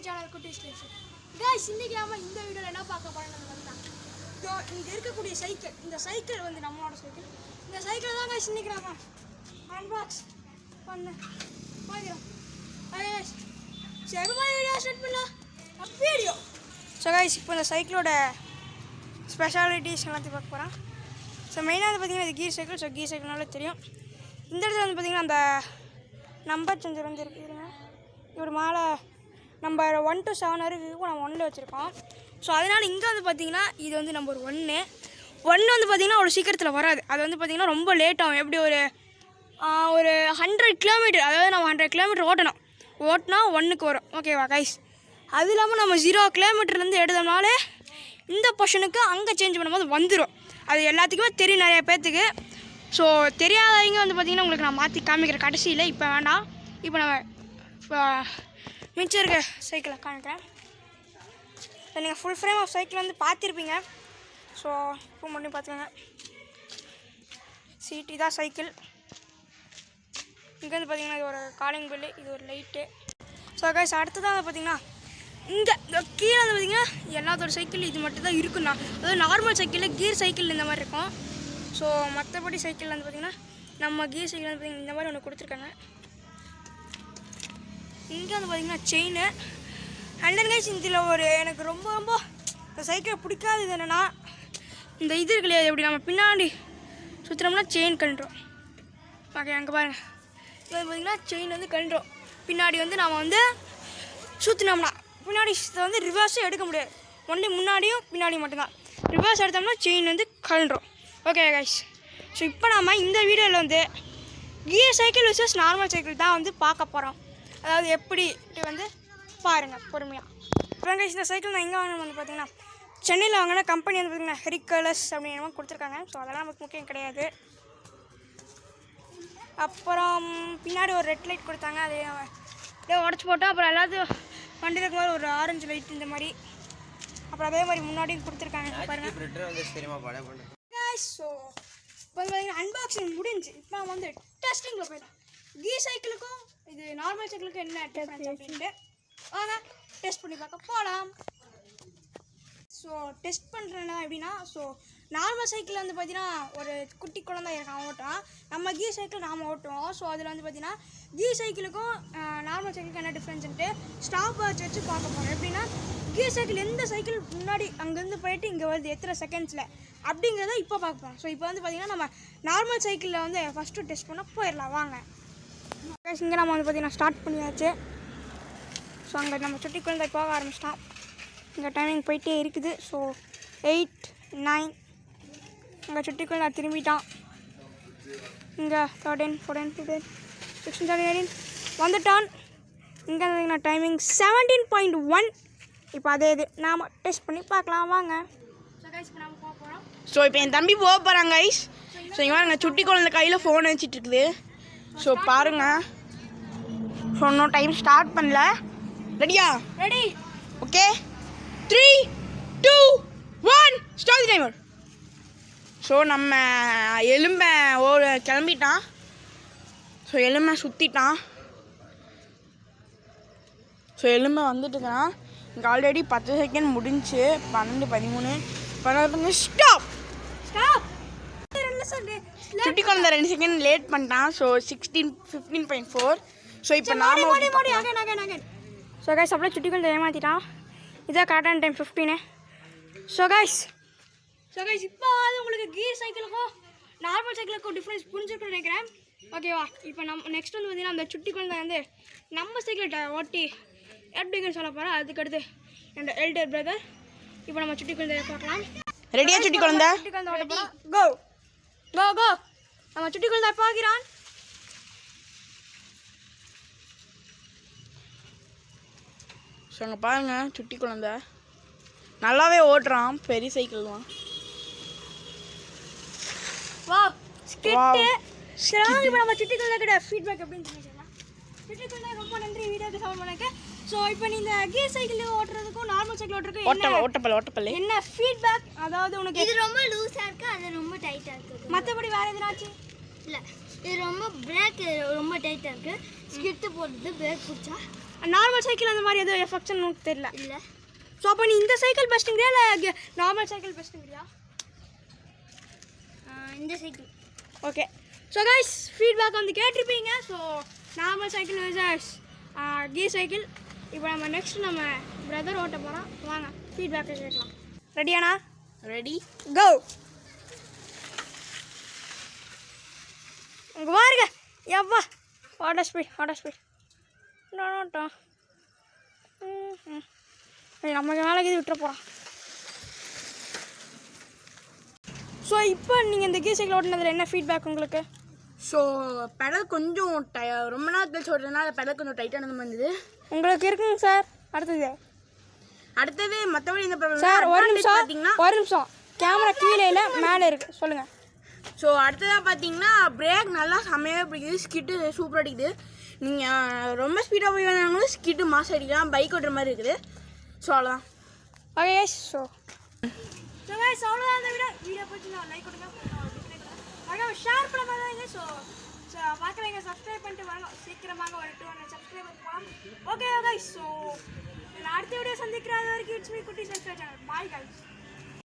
Channel குட்டீஸ் life. Guys இன்னைக்கு நாம இந்த வீடியோல என்ன பார்க்க போறோம்னு பார்த்தா இங்க இருக்கக்கூடிய சைக்கிள். இந்த சைக்கிள் வந்து நம்மளோட சைக்கிள். இந்த சைக்கிள் தான் गाइस இன்னைக்கு நாம அன்பாக்ஸ் பண்ண போறோம். गाइस சரி வீடியோ ஸ்டார்ட் பண்ணலாம். வீடியோ. சோ गाइस இப்போ இந்த சைக்கிளோட ஸ்பெஷாலிட்டிஸ் எல்லாத்தையும் பார்க்க போறோம். ஸோ மெயினாக வந்து பார்த்தீங்கன்னா இது கீர் சைக்கிள். ஸோ கீர் சைக்கிள்னாலே தெரியும். இந்த இடத்துல வந்து பார்த்தீங்கன்னா அந்த நம்பர் சேஞ்சர் வந்து இருக்குதுங்க. ஒரு மாலை நம்பர் 1 to 7 வரைக்கும் இப்போ நம்ம 1ல் வச்சுருக்கோம். ஸோ அதனால் இங்கே வந்து பார்த்திங்கன்னா இது வந்து நம்பர் 1 வந்து பார்த்திங்கன்னா ஒரு சீக்கிரத்தில் வராது. அது வந்து பார்த்திங்கன்னா ரொம்ப லேட் ஆகும். எப்படி ஒரு 100 கிலோமீட்டர், அதாவது நம்ம 100 கிலோமீட்டர் ஓட்டினா 1க்கு வரும். ஓகேவா கைஸ்? அது இல்லாமல் நம்ம 0 கிலோமீட்டர்லேருந்து எடுத்தோம்னாலே இந்த பொஷனுக்கு அங்கே சேஞ்ச் பண்ணும்போது வந்துடும். அது எல்லாத்துக்குமே தெரியும் நிறைய பேர்த்துக்கு. ஸோ தெரியாதவங்க வந்து பார்த்திங்கன்னா உங்களுக்கு நான் மாற்றி காமிக்கிறேன் கடைசியில். இப்போ வேண்டாம், இப்போ நம்ம மிச்சம் இருக்க சைக்கிளை காமிக்கிறேன். ஸோ நீங்கள் ஃபுல் ஃப்ரேம் ஆஃப் சைக்கிள் வந்து பார்த்துருப்பீங்க. ஸோ இப்போ மட்டும் பார்த்துக்கோங்க. சீட் இதான் சைக்கிள். இங்கே வந்து பார்த்திங்கன்னா இது ஒரு காலிங் பெல்லு, இது ஒரு லைட்டு. ஸோ கைஸ் அடுத்ததான் வந்து பார்த்திங்கன்னா இந்த கீழே வந்து பார்த்திங்கன்னா எல்லாத்தோட சைக்கிள் இது மட்டும் தான் இருக்குண்ணா. அதாவது நார்மல் சைக்கிளில் கீர் சைக்கிள் இந்த மாதிரி இருக்கும். ஸோ மற்றபடி சைக்கிள் வந்து பார்த்திங்கன்னா நம்ம கீர் சைக்கிள் வந்து பார்த்திங்கன்னா இந்த மாதிரி ஒன்று கொடுத்துருக்காங்க. இங்கே வந்து பார்த்திங்கன்னா செயின். அண்ட் தென் கைஸ் இதில் ஒரு எனக்கு ரொம்ப இந்த சைக்கிளை பிடிக்காதது என்னென்னா இந்த இது இருக்கு இல்லையா, எப்படி நம்ம பின்னாடி சுற்றுறோம்னா செயின் கண்டுறோம். ஓகே அங்கே பாருங்கள், இது வந்து பார்த்திங்கன்னா செயின் வந்து கண்டுறோம். பின்னாடி வந்து நம்ம வந்து சுற்றினோம்னா பின்னாடி வந்து ரிவர்ஸே எடுக்க முடியாது. ஒன்லி முன்னாடியும் பின்னாடியும் மட்டும்தான். ரிவர்ஸ் எடுத்தோம்னா செயின் வந்து கண்டுறோம். ஓகே கைஸ், ஸோ இப்போ நம்ம இந்த வீடியோவில் வந்து gear cycle versus normal cycle தான் வந்து பார்க்க போகிறோம். அதாவது எப்படி வந்து பாருங்கள் பொறுமையாக. அப்புறம் கைஸ் இந்த சைக்கிள் நான் எங்கே வாங்கினேன் வந்து பார்த்தீங்கன்னா சென்னையில் வாங்கின கம்பெனி வந்து பார்த்திங்கன்னா ஹெரிகலஸ் அப்படின்னு கொடுத்துருக்காங்க. ஸோ அதெல்லாம் நமக்கு முக்கியம் கிடையாது. அப்புறம் பின்னாடி ஒரு ரெட் லைட் கொடுத்தாங்க, அது அப்படியே உடச்சி போட்டோம். அப்புறம் எல்லாத்தையும் வண்டி இருக்கும்போது ஒரு ஆரஞ்சு லைட் இந்த மாதிரி. அப்புறம் அதே மாதிரி முன்னாடியும் கொடுத்துருக்காங்க பாருங்கள். ஸோ இப்போ வந்து பார்த்தீங்கன்னா அன்பாக்சிங் முடிஞ்சு. இப்போ நம்ம வந்து டெஸ்டிங்கில் போயிடலாம். கீர் சைக்கிளுக்கும் இது நார்மல் சைக்கிளுக்கும் என்ன டிஃப்ரென்ஸ் அப்படின்ட்டு வாங்க டெஸ்ட் பண்ணி பார்க்க போகலாம். ஸோ டெஸ்ட் பண்ணுறேன்னா எப்படின்னா, ஸோ நார்மல் சைக்கிளில் வந்து பார்த்தீங்கன்னா ஒரு குட்டி குழந்தை இருக்கான் ஓட்டுறான். நம்ம கீர் சைக்கிள் நாம் ஓட்டுவோம். ஸோ அதில் வந்து பார்த்தீங்கன்னா கீர் சைக்கிளுக்கும் நார்மல் சைக்கிளுக்கும் என்ன டிஃப்ரென்ஸ்ன்ட்டு ஸ்டாப் வாட்ச் வச்சு பார்க்க போகிறோம். எப்படின்னா கீர் சைக்கிள் எந்த சைக்கிள் முன்னாடி அங்கேருந்து போயிட்டு இங்கே வருது எத்தனை செகண்ட்ஸில் அப்படிங்கிறத இப்போ பார்க்க போகிறோம். ஸோ இப்போ வந்து பார்த்திங்கன்னா நம்ம நார்மல் சைக்கிளில் வந்து ஃபஸ்ட்டு டெஸ்ட் பண்ண போயிடலாம் வாங்க. இங்கே நம்ம வந்து பார்த்திங்கன்னா ஸ்டார்ட் பண்ணியாச்சு. ஸோ அங்கே நம்ம சுட்டி குழந்தை போக ஆரம்பிச்சிட்டோம். இங்கே டைமிங் போயிட்டே இருக்குது. ஸோ 8, 9 அங்கே சுட்டி குழந்தை திரும்பிட்டான். இங்கே 13, 14, 15, 16, 17 வந்துட்டான். இங்கே பார்த்தீங்கன்னா டைமிங் 17.1. இப்போ அதே இது நாம் டெஸ்ட் பண்ணி பார்க்கலாம் வாங்க. ஸோ கைஸ் இப்போ நம்ம போக போகிறோம். ஸோ இப்போ என் தம்பி போக போகிறாங்க கைஸ். ஸோ இவன் எங்கள் சுட்டி குழந்தை கையில் ஃபோன் வச்சுட்டு இருக்குது. ஸோ பாருங்கள். ஸோ இன்னும் டைம் ஸ்டார்ட் பண்ணல. ரெடியா? Ready. Okay 3, 2, 1 start the timer. So நம்ம எலும்பை கிளம்பிட்டான். ஸோ எலும்பை சுற்றிட்டான். ஸோ எலும்பை வந்துட்டுருக்கான். இங்கே ஆல்ரெடி 10 செகண்ட் முடிஞ்சு. 12, 13, 14 ஸ்டாப். சுட்டி குழந்தை 2 செகண்ட் லேட் பண்ணிட்டான். ஸோ 16, 15.4. ஸோ இப்போ நாம ஸோ கைஸ் அப்படியே சுட்டி குழந்தை ஏமாற்றிட்டான். இதான் கரெக்டான டைம் 15. ஸோ கைஸ் இப்போ வந்து உங்களுக்கு கீர் சைக்கிளுக்கும் நார்மல் சைக்கிளுக்கும் டிஃப்ரென்ஸ் புரிஞ்சுக்கணும்னு நினைக்கிறேன். ஓகேவா? இப்போ நம்ம நெக்ஸ்ட் வந்து பார்த்திங்கன்னா அந்த சுட்டி குழந்தை வந்து நம்ம சைக்கிள் ஓட்டி எப்படிங்கன்னு சொல்ல போகிறேன். அதுக்கடுத்து என்னோட எல்டர் பிரதர். இப்போ நம்ம சுட்டி குழந்தைய பார்க்கலாம். ரெடியா சுட்டி குழந்தை? சுட்டி குழந்தை ஓட்ட போகிறோம். கோ கோ கோ. நம்ம சுட்டி குழந்தை பார்க்கிறான். ஸோ அங்கே பாருங்கள் சுட்டி குழந்தை நல்லாவே ஓட்டுறான். பெரிய சைக்கிள் தான். வா ஸ்கிட்டு. சரி இப்போ நம்ம சுட்டி குழந்தை கிட்ட ஃபீட்பேக் எப்படின்னு சொல்லிக்கலாம். சுட்டி குழந்தை ரொம்ப நன்றி வீடியோக்கு சப்போர்ட் பண்ணக்கு. ஸோ இப்போ நீ இந்த கீர் சைக்கிள் ஓட்டுறதுக்கும் நார்மல் சைக்கிள் ஓட்டுறதுக்கும் ஓட்டப்பல் என்ன ஃபீட்பேக்? அதாவது உனக்கு இது ரொம்ப லூஸாக இருக்குது, அது ரொம்ப டைட்டாக இருக்குது. மற்றபடி வேறு எதுனாச்சு இல்லை, இது ரொம்ப பிரேக் ரொம்ப டைட்டாக இருக்குது. ஸ்கிட்டு போடுறது பிரேக் பிடிச்சா நார்மல் சைக்கிள் அந்த மாதிரி எதுவும் எஃபெக்ஷன் உனக்கு தெரியல. இல்லை. ஸோ அப்போ நீ இந்த சைக்கிள் பெஸ்ட்டுங்கிறியா இல்லை நார்மல் சைக்கிள் பெஸ்ட்டுங்கிறியா? இந்த cycle. Okay. So guys feedback வந்து கேட்டிருப்பீங்க. So normal cycle versus gear cycle. இப்போ நம்ம நெக்ஸ்ட் நம்ம பிரதர் ஓட்ட போகிறோம். வாங்க ஃபீட்பேக்கை கேட்கலாம். ரெடியாண்ணா? Ready go. இங்கே பாருங்க எவ்வா ஆர்டர் ஸ்பீட் நமக்கு நாளைக்கு இது விட்டுற போகிறான். ஸோ இப்போ நீங்கள் இந்த கீர் சைக்கிள் ஓட்டினதில் என்ன ஃபீட்பேக் உங்களுக்கு? ஸோ பெடல் கொஞ்சம் ரொம்ப நாள் கழிச்சு ஓட்டுறதுனால பெடல் கொஞ்சம் டைட்டானது இருந்தது. உங்களுக்கு இருக்குங்க சார். அடுத்தது மற்றபடி இந்த சார் ஒரு நிமிஷம் கேமரா கீழே இல்லை மேலே இருக்குது சொல்லுங்கள். ஸோ அடுத்ததாக பார்த்தீங்கன்னா பிரேக் நல்லா செம்மையாக பிடிக்குது. ஸ்கிட்டு சூப்பராக அடிக்குது. நீங்கள் ரொம்ப ஸ்பீடாக போய் வந்தாங்களும் ஸ்கிட்டு மாசம் அடிக்கலாம். பைக் ஓட்டுற மாதிரி இருக்குது. ஸோ அவ்வளோதான். ஓகே. ஸோ அவ்வளோதான் இந்த வீடியோ பிடிச்சிருந்தா லைக் கொடுங்க, ஷேர் பண்ண மாதிரி. ஸோ பார்க்குறீங்க சப்ஸ்கிரைப் பண்ணிட்டு வாங்க. சீக்கிரமாக ஒரு 200 சப்ஸ்கிரைபர் போகலாம். Okay guys. ஸோ நான் அடுத்த வீடியோ சந்திக்கிறேன். அது வரைக்கும் இட்ஸ் மீ குட்டி சப்ஸ்கிரைப் சேனல். Bye guys.